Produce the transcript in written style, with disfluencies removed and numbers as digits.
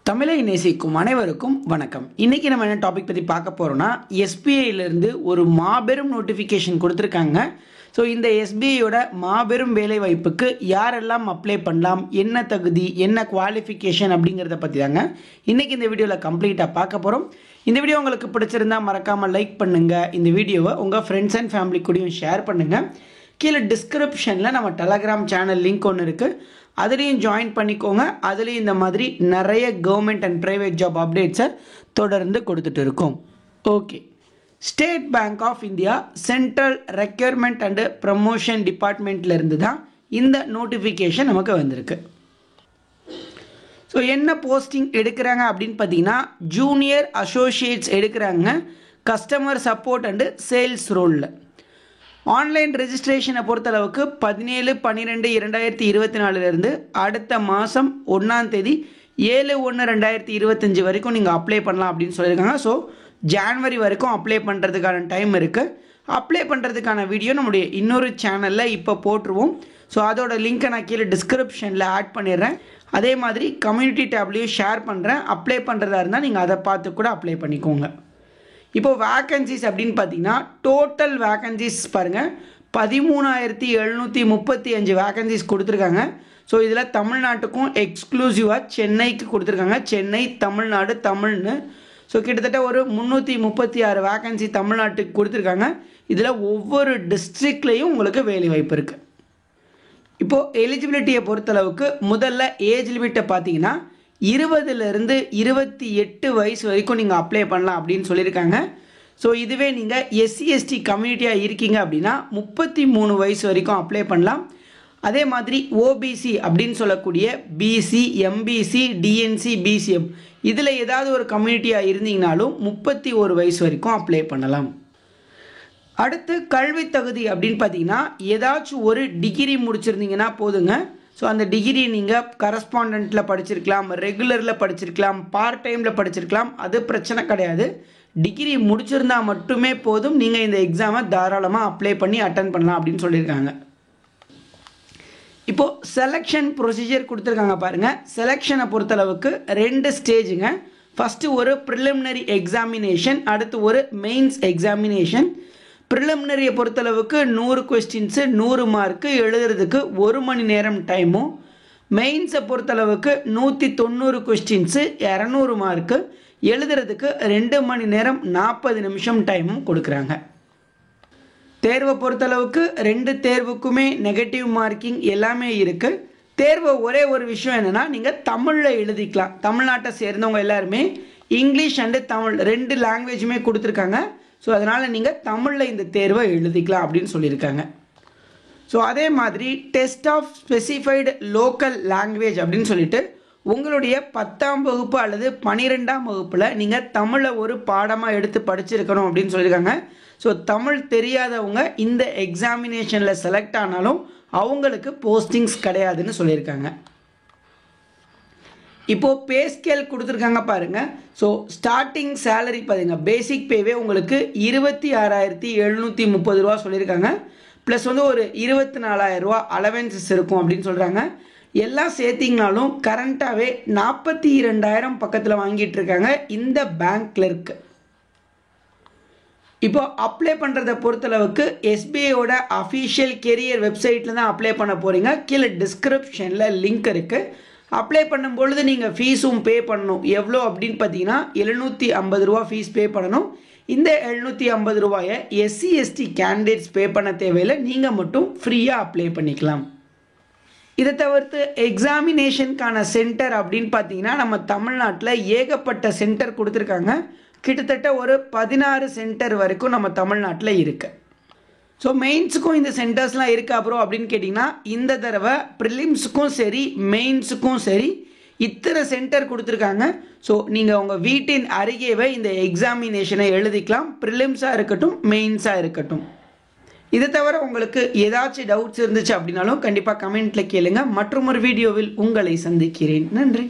தமிழை நேசிக்கும் அனைவருக்கும் வணக்கம். இன்னைக்கு நம்ம என்ன டாபிக் பற்றி பார்க்க போகிறோம்னா, எஸ்பிஐலேருந்து ஒரு மாபெரும் நோட்டிஃபிகேஷன் கொடுத்துருக்காங்க. ஸோ இந்த எஸ்பிஐயோட மாபெரும் வேலைவாய்ப்புக்கு யாரெல்லாம் அப்ளை பண்ணலாம், என்ன தகுதி, என்ன குவாலிஃபிகேஷன் அப்படிங்கிறத பற்றி தாங்க இன்றைக்கி இந்த வீடியோவில் கம்ப்ளீட்டாக பார்க்க போகிறோம். இந்த வீடியோ உங்களுக்கு பிடிச்சிருந்தா மறக்காமல் லைக் பண்ணுங்கள். இந்த வீடியோவை உங்கள் ஃப்ரெண்ட்ஸ் அண்ட் ஃபேமிலி கூடயும் ஷேர் பண்ணுங்கள். கீழே டிஸ்கிரிப்ஷனில் நம்ம டெலகிராம் சேனல் லிங்க் ஒன்று இருக்குது, அதுலேயும் ஜாயின் பண்ணிக்கோங்க. அதுலேயும் இந்த மாதிரி நிறைய கவர்மெண்ட் அண்ட் ப்ரைவேட் ஜாப் அப்டேட்ஸை தொடர்ந்து கொடுத்துட்டு இருக்கோம். Okay, State Bank of India central recruitment and promotion டிபார்ட்மெண்ட்லேருந்து தான் இந்த நோட்டிஃபிகேஷன் நமக்கு வந்திருக்கு. ஸோ என்ன போஸ்டிங் எடுக்கிறாங்க அப்படின்னு பார்த்தீங்கன்னா, ஜூனியர் அசோசியேட்ஸ் எடுக்கிறாங்க கஸ்டமர் சப்போர்ட் அண்டு சேல்ஸ் ரோலில். ஆன்லைன் ரெஜிஸ்ட்ரேஷனை பொறுத்தளவுக்கு 17/12/2024 அடுத்த மாதம் 1ஆம் தேதி 7/1/2025 வரைக்கும் நீங்கள் அப்ளை பண்ணலாம் அப்படின்னு சொல்லியிருக்காங்க. ஸோ ஜான்வரி வரைக்கும் அப்ளை பண்ணுறதுக்கான டைம் இருக்குது. அப்ளை பண்ணுறதுக்கான வீடியோ நம்முடைய இன்னொரு சேனலில் இப்போ போட்டுருவோம். ஸோ அதோட லிங்க்கை நான் கீழே டிஸ்கிரிப்ஷனில் ஆட் பண்ணிடுறேன். அதே மாதிரி கம்யூனிட்டி டேப்லேயும் ஷேர் பண்ணுறேன். அப்ளை பண்ணுறதா இருந்தால் நீங்கள் அதை பார்த்து கூட அப்ளை பண்ணிக்கோங்க. இப்போது வேக்கன்சிஸ் அப்படின்னு பார்த்தீங்கன்னா, டோட்டல் வேக்கன்சிஸ் பாருங்கள், 13,735 வேக்கன்சிஸ் கொடுத்துருக்காங்க. ஸோ இதில் தமிழ்நாட்டுக்கும் எக்ஸ்க்ளூசிவாக சென்னைக்கு கொடுத்துருக்காங்க. சென்னை, தமிழ்நாடு, தமிழ்னு. ஸோ கிட்டத்தட்ட ஒரு 336 வேக்கன்சி தமிழ்நாட்டுக்கு கொடுத்துருக்காங்க. இதில் ஒவ்வொரு டிஸ்ட்ரிக்ட்லேயும் உங்களுக்கு வேலை வாய்ப்பு இருக்குது. இப்போது எலிஜிபிலிட்டியை பொறுத்தளவுக்கு முதல்ல ஏஜ் லிமிட்டை பார்த்தீங்கன்னா 20லேருந்து 28 வயசு வரைக்கும் நீங்கள் அப்ளை பண்ணலாம் அப்படின்னு சொல்லியிருக்காங்க. ஸோ இதுவே நீங்கள் SC/ST கம்யூனிட்டியாக இருக்கீங்க அப்படின்னா 33 வயசு வரைக்கும் அப்ளை பண்ணலாம். அதே மாதிரி OBC அப்படின்னு சொல்லக்கூடிய BC, MBC, DNC, BCM இதில் ஏதாவது ஒரு கம்யூனிட்டியாக இருந்தீங்கனாலும் 31 வயசு வரைக்கும் அப்ளை பண்ணலாம். அடுத்து கல்வி தகுதி அப்படின்னு பார்த்தீங்கன்னா, ஏதாச்சும் ஒரு டிகிரி முடிச்சிருந்தீங்கன்னா போதுங்க. ஸோ அந்த டிகிரி நீங்கள் கரஸ்பாண்டண்ட்டில் படிச்சிருக்கலாம், ரெகுலரில் படிச்சிருக்கலாம், பார்ட் டைமில் படிச்சிருக்கலாம், அது பிரச்சனை கிடையாது. டிகிரி முடிச்சிருந்தால் மட்டுமே போதும், நீங்கள் இந்த எக்ஸாமை தாராளமாக அப்ளை பண்ணி அட்டன் பண்ணலாம் அப்படின்னு சொல்லியிருக்காங்க. இப்போது செலெக்ஷன் ப்ரொசீஜர் கொடுத்துருக்காங்க பாருங்கள். செலெக்ஷனை பொறுத்தளவுக்கு 2 ஸ்டேஜுங்க. ஃபஸ்ட்டு ஒரு ப்ரிலிமினரி எக்ஸாமினேஷன், அடுத்து ஒரு மெயின்ஸ் எக்ஸாமினேஷன். ப்ரிலிமினரியை பொறுத்தளவுக்கு 100 கொஸ்டின்ஸு 100 மார்க்கு, எழுதுறதுக்கு 1 மணி நேரம் டைமும். மெயின்ஸை பொறுத்தளவுக்கு 190 கொஸ்டின்ஸு 200 மார்க்கு, எழுதுறதுக்கு 2 மணி நேரம் 40 நிமிஷம் டைமும் கொடுக்குறாங்க. தேர்வை பொறுத்தளவுக்கு 2 தேர்வுக்குமே நெகட்டிவ் மார்க்கிங் எல்லாமே இருக்குது. தேர்வை ஒரே ஒரு விஷயம் என்னென்னா, நீங்கள் தமிழில் எழுதிக்கலாம். தமிழ்நாட்டை சேர்ந்தவங்க எல்லாருமே இங்கிலீஷ் அண்டு தமிழ் 2 லாங்குவேஜுமே கொடுத்துருக்காங்க. ஸோ அதனால் நீங்கள் தமிழில் இந்த தேர்வை எழுதிக்கலாம் அப்படின்னு சொல்லியிருக்காங்க. ஸோ அதே மாதிரி test of specified local language அப்படின்னு சொல்லிட்டு உங்களுடைய 10ஆம் வகுப்பு அல்லது 12ஆம் வகுப்பில் நீங்கள் தமிழை ஒரு பாடமாக எடுத்து படிச்சிருக்கணும் அப்படின்னு சொல்லியிருக்காங்க. ஸோ தமிழ் தெரியாதவங்க இந்த எக்ஸாமினேஷனில் செலக்ட் ஆனாலும் அவங்களுக்கு போஸ்டிங்ஸ் கிடையாதுன்னு சொல்லியிருக்காங்க. இப்போது பே ஸ்கேல் கொடுத்துருக்காங்க பாருங்கள். ஸோ ஸ்டார்டிங் சேலரி பாருங்க, பேசிக் பேவே உங்களுக்கு 26,730 ரூபா சொல்லியிருக்காங்க. ப்ளஸ் வந்து ஒரு 24,000 ரூபா அலவன்சஸ் இருக்கும் அப்படின்னு சொல்கிறாங்க. எல்லாம் சேர்த்திங்கனாலும் கரண்ட்டாகவே 42,000 பக்கத்தில் வாங்கிட்டு இருக்காங்க இந்த பேங்க் கிளர்க்கு. இப்போ அப்ளை பண்ணுறதை பொறுத்தளவுக்கு SBIயோட அஃபிஷியல் கெரியர் வெப்சைட்டில் தான் அப்ளை பண்ண போகிறீங்க. கீழே டிஸ்கிரிப்ஷனில் லிங்க் இருக்குது. அப்ளை பண்ணும்பொழுது நீங்கள் ஃபீஸும் பே பண்ணணும். எவ்வளோ அப்படின்னு பார்த்தீங்கன்னா 750 ரூபா ஃபீஸ் பே பண்ணணும். இந்த 750 ரூபாயை SC/ST கேண்டிடேட்ஸ் பே பண்ண தேவையில்லை, நீங்கள் மட்டும் ஃப்ரீயாக அப்ளை பண்ணிக்கலாம். இதை தவிர்த்து எக்ஸாமினேஷனுக்கான சென்டர் அப்படின்னு பார்த்தீங்கன்னா, நம்ம தமிழ்நாட்டில் ஏகப்பட்ட சென்டர் கொடுத்துருக்காங்க. கிட்டத்தட்ட ஒரு 16 சென்டர் வரைக்கும் நம்ம தமிழ்நாட்டில் இருக்குது. ஸோ மெயின்ஸுக்கும் இந்த சென்டர்ஸ்லாம் இருக்கா ப்ரோ அப்படின்னு கேட்டிங்கன்னா, இந்த தடவை ப்ரிலிம்ஸுக்கும் சரி மெயின்ஸுக்கும் சரி இத்தனை சென்டர் கொடுத்துருக்காங்க. ஸோ நீங்கள் உங்கள் வீட்டின் அருகேவே இந்த எக்ஸாமினேஷனை எழுதிக்கலாம், ப்ரிலிம்ஸாக இருக்கட்டும் மெயின்ஸாக இருக்கட்டும். இதை தவிர உங்களுக்கு ஏதாச்சும் டவுட்ஸ் இருந்துச்சு அப்படின்னாலும் கண்டிப்பாக கமெண்ட்டில் கேளுங்க. மற்றும் ஒரு வீடியோவில் உங்களை சந்திக்கிறேன். நன்றி.